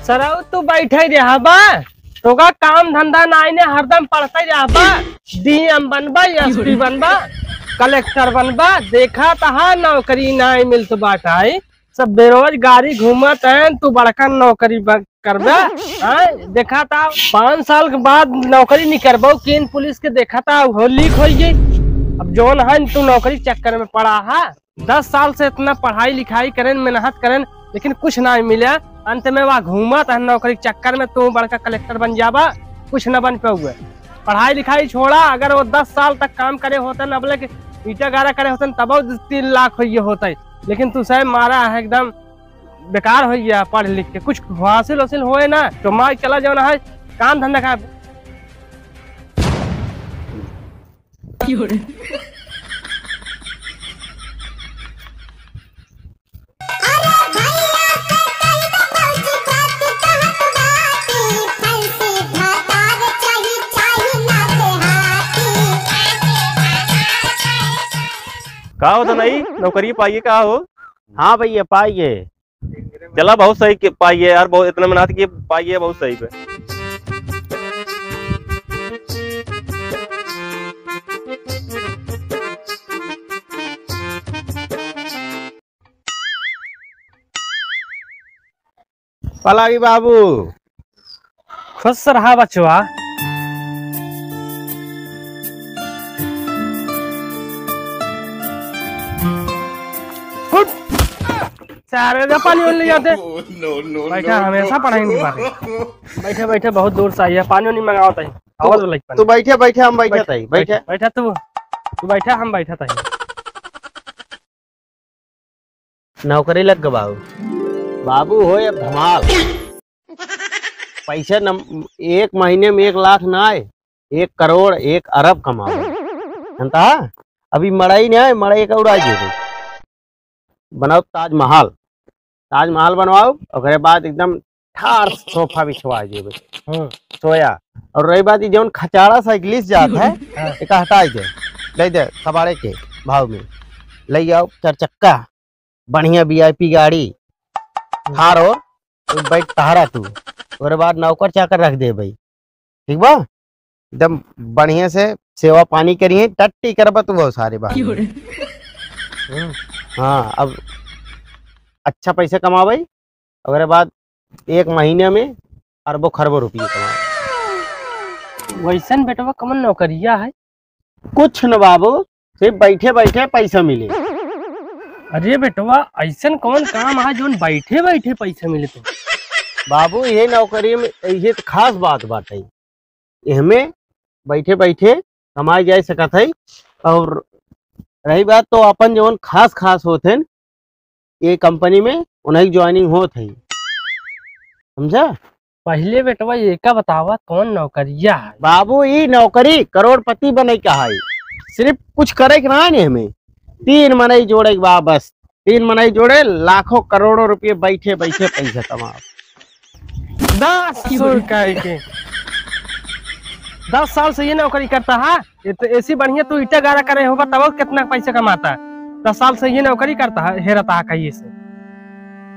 सराउ तू बैठे रहा बा तो का काम धंधा नाई ने हरदम पढ़ते रहा बा। डीएम बनबा, एसपी बनबा, कलेक्टर बनबा, देखा तहा नौकरी नाई मिलत बाटाई। सब बेरोजगारी घूमत है, तू बड़का नौकरी करबा। देखा था 5 साल के बाद नौकरी नहीं करबो, केन पुलिस के देखा था हो लीक हो गई। अब जोन है तू नौकरी चक्कर में पड़ा है। 10 साल से इतना पढ़ाई लिखाई करें, मेहनत करें, लेकिन कुछ ना मिला। अंत में वह घूमत है नौकरी चक्कर में, तू बड़का कलेक्टर बन जाबा, कुछ न बन पाऊे। पढ़ाई लिखाई छोड़ा, अगर वो 10 साल तक काम करे होते न, बोले ईटा गारा करे होते तब 3 लाख हो होते। लेकिन तू सह मारा है एकदम बेकार हो गया। पढ़ लिख के कुछ हासिल हासिल होए ना तो मार चला जाना है काम धंधा का। का होता नहीं नौकरी पाइए का हो? हाँ भैया पाइए। चला बहुत सही पाइए यार, बहुत इतना मेहनत किए पाइए, बहुत सही पे। पलागी बाबू खुश रहा बचवा। सारे पानी ले जाते। बैठा हमेशा पढ़ाई नहीं पाते। बैठे बैठे बहुत दूर से आई, पानी नहीं मंगाओ तई। तू बैठे बैठे हम बैठे तई, बैठे बैठा तू बैठा हम बैठा तई। नौकरी लग गया बाबू। बाबू हो या धमाल पैसे 1 महीने में 1 लाख ना आए, 1 करोड़ 1 अरब कमाओ जनता। अभी मड़ाई नहीं आए, मड़ाई का उड़ा दे। बनाओ ताजमहल, ताजमहल बनवाओ, और बाद एकदम ठार सोफा बिछवा दे सोया। और रही बात जो खचाड़ा साइकिलिस्ट जाता है एक हटा दे, ले दे कबाड़े के भाव में ले जाओ। 4 चक्का बढ़िया VIP गाड़ी थार और बैठ तहारा तू। और बाद नौकर चाकर रख दे भाई, ठीक बा। एकदम बढ़िया से सेवा पानी करिए, टट्टी करबा तू बहुत सारे बात। हाँ अब अच्छा पैसे कमा भाई, अगर बाद 1 महीने में अरबों खरबों रुपये कमा। वैसन बेटवा कमन नौकरिया है? कुछ न बाबू, सिर्फ बैठे बैठे पैसा मिले। अरे बेटवा ऐसा कौन काम है जो बैठे बैठे पैसा मिले? तो बाबू ये नौकरी में ये तो खास बात बात है, इसमें बैठे बैठे कमाई जा सकत है। और रही बात तो अपन जो खास खास होते हैं ये कंपनी में उन्हें ज्वाइनिंग होत है, समझा। पहले बेटवा ये का बतावा कौन नौकरिया है? बाबू ये नौकरी करोड़पति बने का है। सिर्फ कुछ करे के ना है हमें 3 मनई जोड़े के बा, बस 3 मनई जोड़े लाखों करोड़ों रुपये बैठे बैठे पैसा कमाओ। 10 साल से ये नौकरी करता है। ये तो ऐसी बढ़िया तू ईटा गारा करे होगा तब कितना पैसा कमाता है। 10 साल से ये नौकरी करता है, हेरता है कहीं से।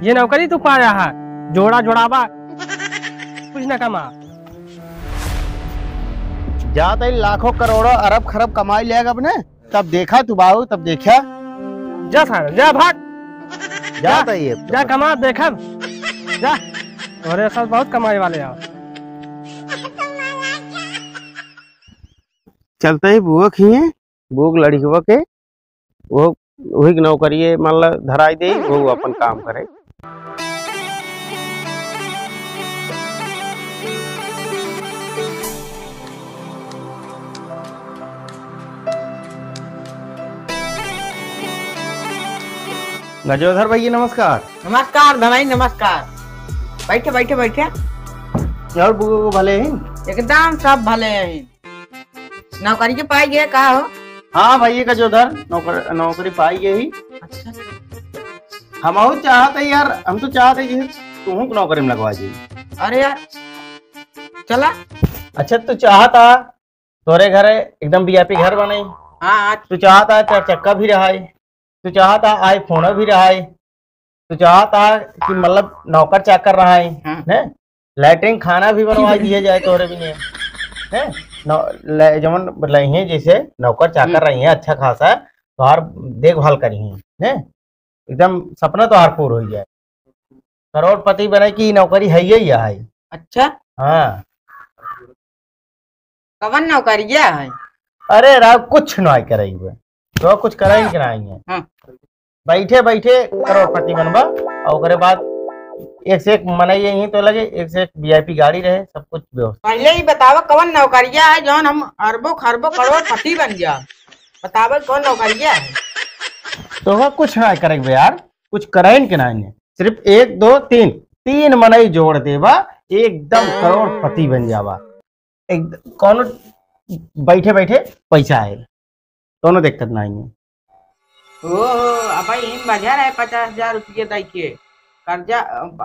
ये नौकरी तू पाया है, जोड़ा जोड़ावा कुछ ना कमा। जाता ही लाखों करोड़ों अरब खरब कमाई लेगा अपने, तब देखा तू बाबू, तब देखा। जा सारे जा भाग, जाता ही जा कमा देखा जा। और साथ बहुत कमाई वाले आओ। चलता ही बुक ही है, बुक लड़की के वो वही नौकरी मतलब धराई दे, वो अपन काम करे। गजोधर भैया नमस्कार। नमस्कार धनाई नमस्कार। बैठे बैठे बैठे। और बुक को भले हैं? एकदम सब भले हैं। नौकरी के पाई गए का हो? हाँ भैया गजोधर नौकरी पाई गई। अच्छा हम चाहते यार, हम तो चाहते कि तू नौकरी में लगवा जाइए। अरे यार चला। अच्छा तू चाहता तोरे घर एकदम VIP घर बने। हाँ तू चाहता 4 चक्का भी रहा, तू चाहता iPhone भी रहा, तू चाहता कि मतलब नौकर चाकर रहा है। लैट्रिन खाना भी बनवा दिया जाए तोरे भी नहीं है जमन लही जैसे नौकर चाकर रही है अच्छा खासा तोहार देखभाल करी है एकदम सपना तोहार पूर हो जाए करोड़पति बने की नौकरी है ही है। अच्छा हाँ कवन नौकरिया है? अरे राव कुछ नहीं करेगी बे तो कुछ करा ही कराएंगे हाँ। बैठे बैठे करोड़पति बनबा और ओकरे बाद एक से एक मनई यही तो लगे एक से एक वीआईपी गाड़ी रहे सब कुछ व्यवस्था। पहले ही बतावा कवन नौकरिया है जौन हम अरबों खरबों करोड़पति बन गया। बतावा कौन नौकरिया है? तो वह कुछ ना करेंगे यार कुछ कराइन के नहीं सिर्फ 1 2 3 3 मनई जोड़ देवा एकदम करोड़पति बन जावा एक कौन बैठे बैठे पैसा आए दोनों दिक्कत नहीं है। ओ अब इन बाजार है 50,000 रुपये दई के कर्जा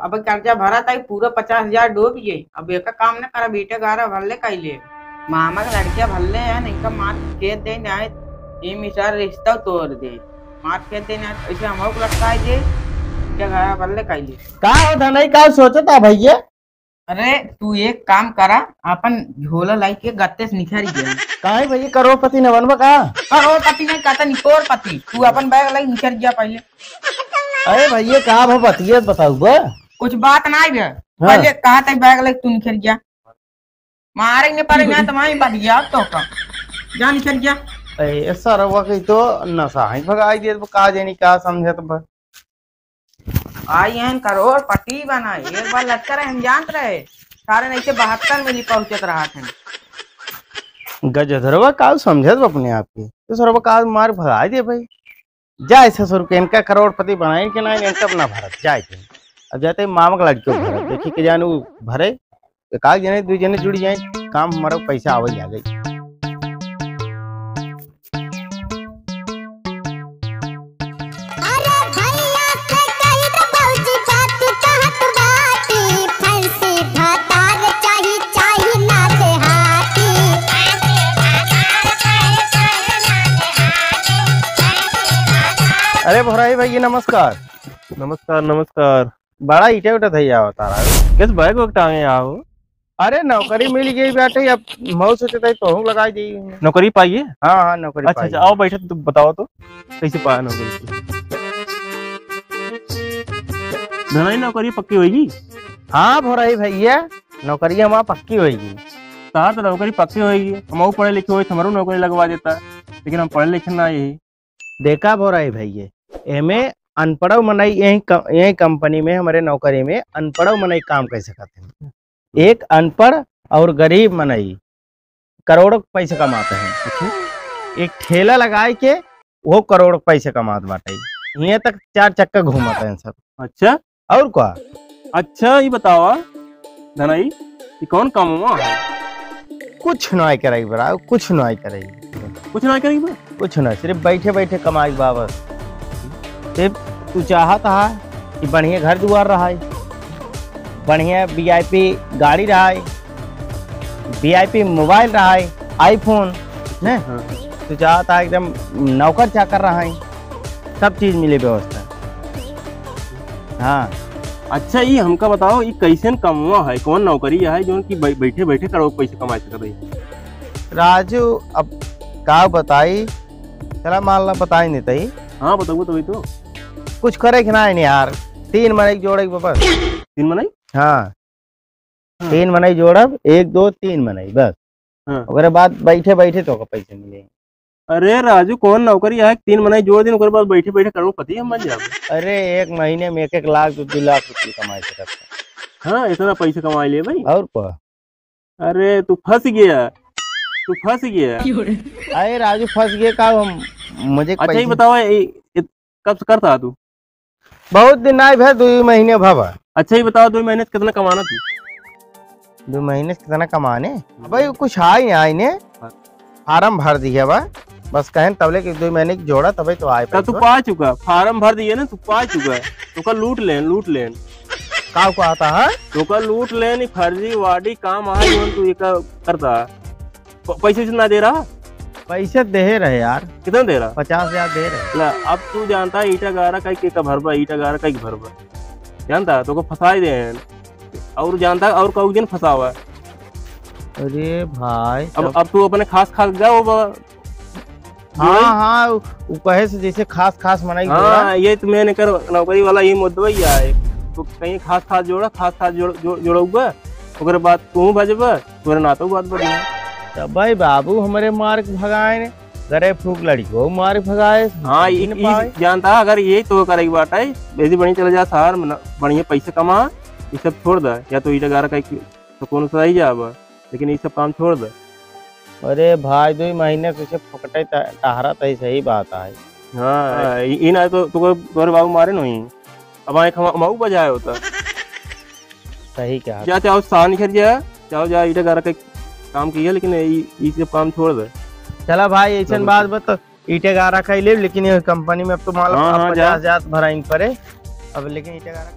अब कर्जा भरा था पूरा 50,000 डूब गए। अब एक काम न करा बेटे गारा भरले कैले मामा का लड़किया भरले है इनका मार खेत दे ना ये मिसार रिश्ता तोड़ दे मार खेत दे ना ऐसे हम लोग लगता है जे क्या गारा भरले कैले का होता नहीं का सोचता भैया। अरे तू एक काम करा अपन झोला लाई के गत्ते से निखर गया काहे भैया करोड़पति न बनबा का करोड़पति नहीं कहता निकोरपति तू अपन बैग लाई निखर गया पहले। अरे भैया का भा बतिया बताऊ बा कुछ बात नहीं है पहले कहा था बैग लाई तू निखर गया मारे ने पर ना तुम्हारी बात गया तो का जा निखर गया। ए सरवा की तो नशा ही भगाई दे का जानी का समझत बा आई हैं करोड़पति बना एक बार लगता रहे हम जानते रहे सारे नहीं से 72 में पहुंचत रहा थे गजधरवा का समझत बा अपने आप की तो सरवा का मार भगाई दे भाई जाए 600 रुपये इनका करोड़पति बनाए के ना इनका अपना भारत जाए थे अब जाते मामा का लड़के भरत देखी के जान भरे एक जने 2 जने जुड़ जाए काम हमारा पैसा आवई आ गई। अरे भोराई भाई नमस्कार। नमस्कार नमस्कार। बड़ा ईटे उठा थी आवता रहा किस बैग वक्त टांगे आओ? अरे नौकरी मिल गई बेटे अब मऊ सोचे थे तो लगा दी नौकरी पाइए? हाँ हाँ नौकरी अच्छा अच्छा आओ बैठे तो बताओ तो कैसे पाया नौकरी? धनाई नौकरी पक्की होगी? हाँ भोराई भैया नौकरी हमारा पक्की होगी। कहा तो नौकरी पक्की होगी हम पढ़े लिखे हुए हमारो नौकरी लगवा देता लेकिन हम पढ़े लिखे ना यही देखा भोराई भैया एमे अनपढ़ मनई यही कंपनी में हमारे नौकरी में अनपढ़ मनई काम कर सकते हैं। एक अनपढ़ और गरीब मनई करोड़ों पैसे कमाते हैं। अच्छा? एक ठेला लगाए के वो करोड़ पैसे कमाते बाटे यहाँ तक 4 चक्कर घूमते हैं सब। अच्छा और क्या? अच्छा ये बताओ धनाई ये कौन काम हुआ? कुछ नहीं करेगी बड़ा कुछ नहीं करेगी कुछ ना करेगी कुछ नहीं सिर्फ बैठे बैठे कमाई बाबस। सिर्फ तू चाहता है कि बढ़िया घर दुआर रहा है बढ़िया वीआईपी गाड़ी रहा है वीआईपी मोबाइल रहा है आईफोन ने तू चाहता है एकदम नौकर चाकर रहा है सब चीज मिले व्यवस्था। हाँ अच्छा ये हमका बताओ ये कैसे कमवा है कौन नौकरी है जो कि बैठे बैठे करोड़ पैसे कमा सकते हैं? राजू अब का बताई चला माल ना बताई नहीं तई। हाँ बताओ तो तो कुछ करे कि ना यार 3 मनई जोड़े बस 3 मनई। हाँ 3 मनई जोड़ब 1 2 3 मनई बस। हाँ ओकरे बाद बैठे बैठे तो पैसे मिलेंगे। अरे राजू कौन नौकरी है 3 मनई जोड़ दिन ओकरे बाद बैठे बैठे करोड़पति हम बन जाए। अरे 1 महीने में 1 लाख 2 लाख रुपये कमा सकता। हाँ इतना पैसे कमा लिए भाई। और क्या? अरे तू फंस गया तू फंस गया। अरे राजू फंस गए का हम मुझे अच्छा ही बताओ कब से करता तू? बहुत दिन आए भाई 2 महीने भावा। अच्छा ही बताओ 2 महीने से कितना कमाना तू? 2 महीने से कितना कमाने भाई कुछ आई आई ने फार्म भर दिया बा बस कहें तबले कि 2 महीने की जोड़ा तभी तो आए। तू पा चुका फार्म भर दिए ना तू पा चुका तो का लूट लेन का को आता है तो का लूट लेन फर्जी वाडी काम आ तू ये करता पैसे ना दे रहा? पैसे दे रहे यार। कितना दे रहा? 50,000 दे रहे। ला अब तू जानता है ईटा गारा का के भरबा ईटा गारा का भरबा जानता तो को फंसाई दे और जानता है और कऊ दिन फंसा हुआ है। अरे भाई अब तू अपने खास खास जाओ हाँ हाँ वो कहे से जैसे खास खास मनाई हाँ ये तो मैंने कर नौकरी वाला ये मुद्दा ही है। तो कहीं खास खास जोड़ा खास खास जोड़ूबा ओकर बाद तू बजबा तोरे नातो बात बड़ी तब भाई बाबू हमारे मार के भगाए ने गरे फूक लड़को मार के भगाए। हाँ जानता अगर यही तो करेगी बात है वैसे बढ़िया चला जा शहर में बढ़िया पैसे कमा ये सब छोड़ दे या तो ईटा गारा का तो कौन सा ही जाबा लेकिन ये सब काम छोड़ दे। अरे भाई 2 महीने से फकटे टहरा तई सही बात है। हाँ इन आए तो तोरे बाबू मारे नहीं अब आए खमाऊ बजाए होता सही क्या जा चाहो शान कर जा चाहो जा ईटा गारा का काम किया लेकिन ये सब काम छोड़ दे। चला भाई ऐसा बात बता ईटे गारा का ले लेकिन ये कंपनी में अब तो मालूम 50,000 भराइन पड़े अब लेकिन ईटे गारा